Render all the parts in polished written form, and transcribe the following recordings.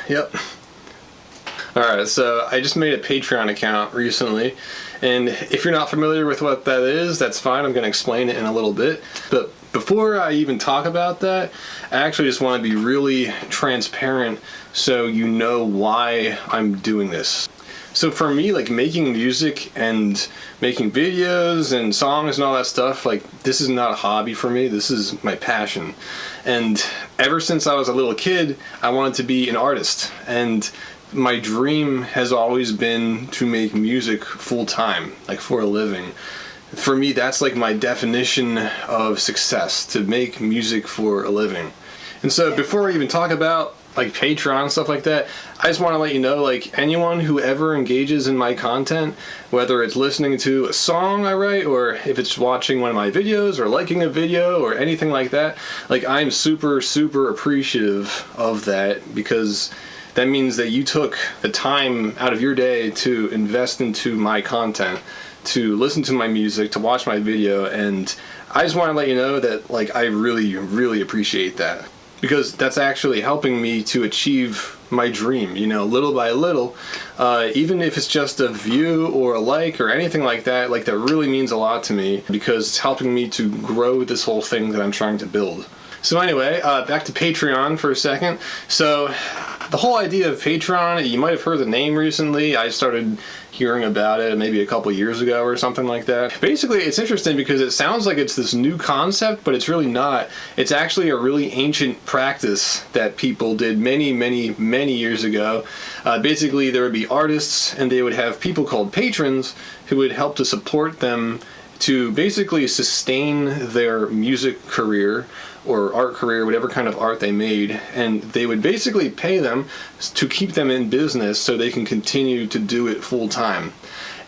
Yep. Alright, so I just made a Patreon account recently, and if you're not familiar with what that is, that's fine. I'm going to explain it in a little bit. But before I even talk about that, I actually just want to be really transparent so you know why I'm doing this. So for me, like, making music and making videos and songs and all that stuff, like, this is not a hobby for me. This is my passion. And ever since I was a little kid, I wanted to be an artist. And my dream has always been to make music full time, like for a living. For me, that's like my definition of success, to make music for a living. And so before I even talk about like Patreon and stuff like that, I just want to let you know, like, anyone who ever engages in my content, whether it's listening to a song I write, or if it's watching one of my videos or liking a video or anything like that, like, I'm super appreciative of that, because that means that you took the time out of your day to invest into my content, to listen to my music, to watch my video, and I just want to let you know that, like, I really appreciate that. Because that's actually helping me to achieve my dream, you know, little by little. Even if it's just a view or a like or anything like that really means a lot to me, because it's helping me to grow this whole thing that I'm trying to build. So anyway, back to Patreon for a second. So the whole idea of Patreon, you might have heard the name recently. I started hearing about it maybe a couple years ago or something like that. Basically, it's interesting because it sounds like it's this new concept, but it's really not. It's actually a really ancient practice that people did many years ago. Basically, there would be artists, and they would have people called patrons who would help to support them to basically sustain their music career or art career, whatever kind of art they made, and they would basically pay them to keep them in business so they can continue to do it full time.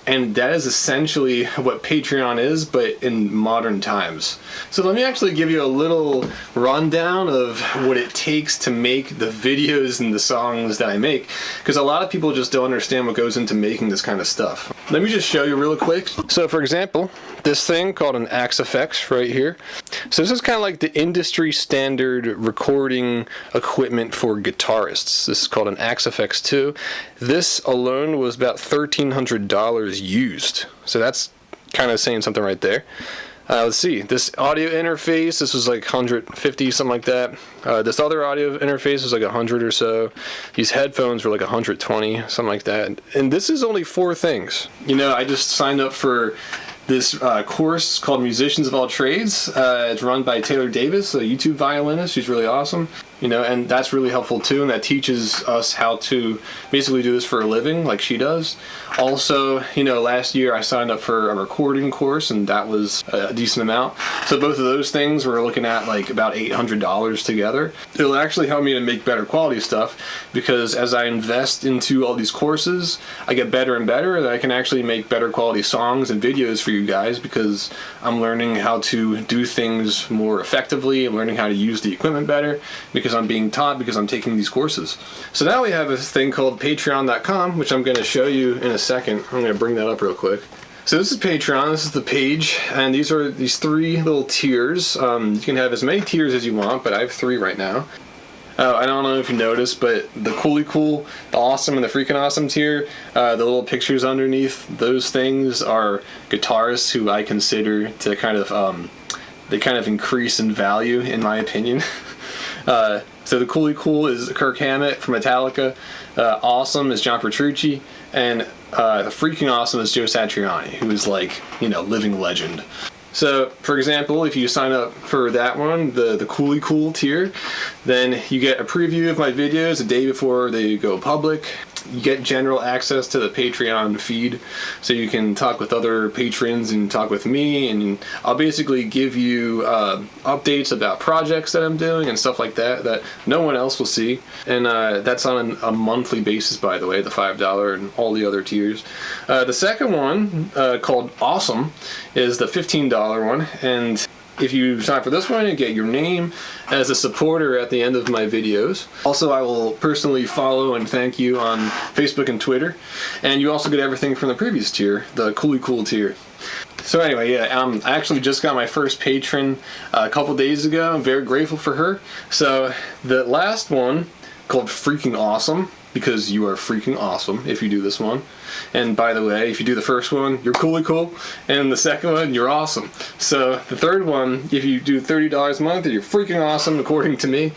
And that is essentially what Patreon is, but in modern times. So let me actually give you a little rundown of what it takes to make the videos and the songs that I make, because a lot of people just don't understand what goes into making this kind of stuff. Let me just show you real quick. So for example, this thing called an Axe-Fx right here. So this is kind of like the industry standard recording equipment for guitarists. This is called an Axe-Fx 2. This alone was about $1,300 used. So that's kind of saying something right there. Let's see, this audio interface, this was like 150, something like that. This other audio interface was like 100 or so. These headphones were like 120, something like that. And this is only 4 things. You know, I just signed up for this course called Musicians of All Trades. It's run by Taylor Davis, a YouTube violinist. She's really awesome. You know, and that's really helpful too, and that teaches us how to basically do this for a living like she does. Also, you know, last year I signed up for a recording course, and that was a decent amount. So both of those things we're looking at like about $800 together. It'll actually help me to make better quality stuff, because as I invest into all these courses, I get better and better, and I can actually make better quality songs and videos for you guys, because I'm learning how to do things more effectively. I'm learning how to use the equipment better, because I'm being taught, because I'm taking these courses. So now we have a thing called patreon.com, which I'm going to show you in a second. I'm going to bring that up real quick. So this is Patreon, this is the page, and these are these 3 little tiers. You can have as many tiers as you want, but I have 3 right now. I don't know if you noticed, but the Coolly Cool, the Awesome, and the Freaking Awesome tier, the little pictures underneath, those things are guitarists who I consider to kind of, they kind of increase in value, in my opinion. So the Coolly Cool is Kirk Hammett from Metallica, Awesome is John Petrucci, and the Freaking Awesome is Joe Satriani, who is like, you know, living legend. So, for example, if you sign up for that one, the Coolly Cool tier, then you get a preview of my videos a day before they go public. You get general access to the Patreon feed, so you can talk with other patrons and talk with me, and I'll basically give you updates about projects that I'm doing and stuff like that that no one else will see. And that's on a monthly basis, by the way, the $5 and all the other tiers. The second one, called Awesome, is the $15 one, and if you sign up for this one, you get your name as a supporter at the end of my videos. Also, I will personally follow and thank you on Facebook and Twitter. And you also get everything from the previous tier, the Coolly Cool tier. So anyway, yeah, I actually just got my first patron a couple days ago. I'm very grateful for her. So the last one called Freaking Awesome, because you are freaking awesome if you do this one. And by the way, if you do the first one, you're coolly cool, and the second one, you're awesome. So the third one, if you do $30 a month, you're freaking awesome according to me.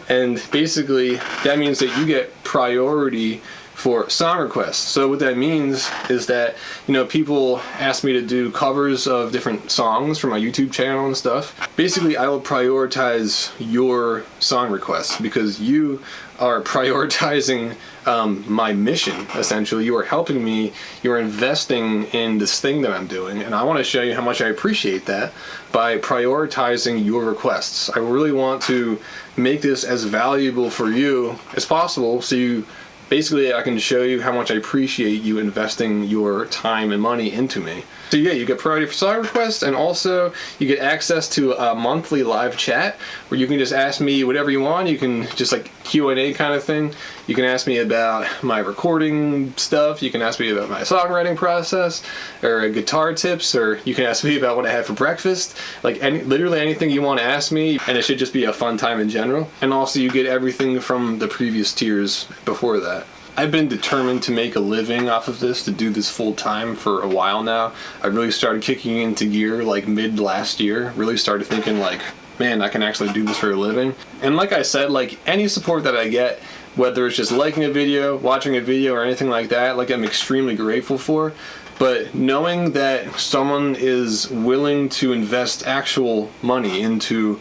And basically, that means that you get priority for song requests. So what that means is that, you know, people ask me to do covers of different songs for my YouTube channel and stuff. Basically, I will prioritize your song requests because you are prioritizing my mission, essentially. You are helping me, you're investing in this thing that I'm doing, and I want to show you how much I appreciate that by prioritizing your requests. I really want to make this as valuable for you as possible, so you basically, I can show you how much I appreciate you investing your time and money into me. So yeah, you get priority for song requests, and also you get access to a monthly live chat where you can just ask me whatever you want. You can just like Q&A kind of thing. You can ask me about my recording stuff. You can ask me about my songwriting process, or guitar tips, or you can ask me about what I had for breakfast. Like literally anything you want to ask me, and it should just be a fun time in general. And also you get everything from the previous tiers before that. I've been determined to make a living off of this, to do this full time for a while now. I really started kicking into gear like mid last year, really started thinking like, man, I can actually do this for a living. And like I said, like any support that I get, whether it's just liking a video, watching a video, or anything like that, like I'm extremely grateful for. But knowing that someone is willing to invest actual money into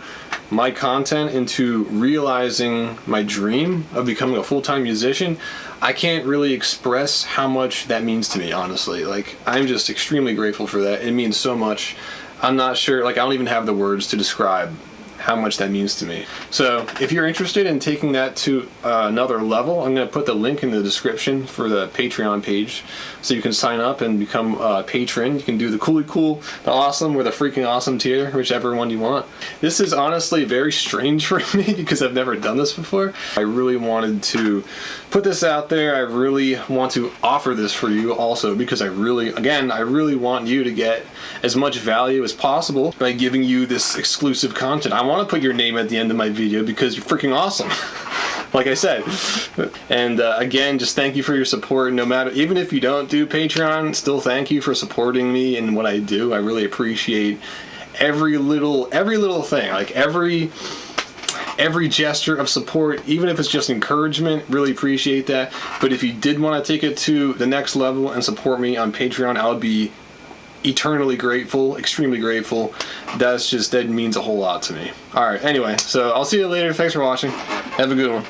my content, into realizing my dream of becoming a full-time musician, I can't really express how much that means to me, honestly. Like, I'm just extremely grateful for that. It means so much. I'm not sure, like, I don't even have the words to describe how much that means to me. So if you're interested in taking that to another level, I'm going to put the link in the description for the Patreon page, so you can sign up and become a patron. You can do the coolly cool, the awesome, or the freaking awesome tier, whichever one you want. This is honestly very strange for me because I've never done this before. I really wanted to put this out there. I really want to offer this for you also because I really want you to get as much value as possible by giving you this exclusive content. I want to put your name at the end of my video because you're freaking awesome. Like I said. And again, just thank you for your support. No matter, even if you don't do Patreon, still thank you for supporting me in what I do. I really appreciate every little thing, like every gesture of support, even if it's just encouragement. Really appreciate that. But if you did want to take it to the next level and support me on Patreon, I would be eternally grateful, extremely grateful. That means a whole lot to me. Alright, anyway, so I'll see you later. Thanks for watching. Have a good one.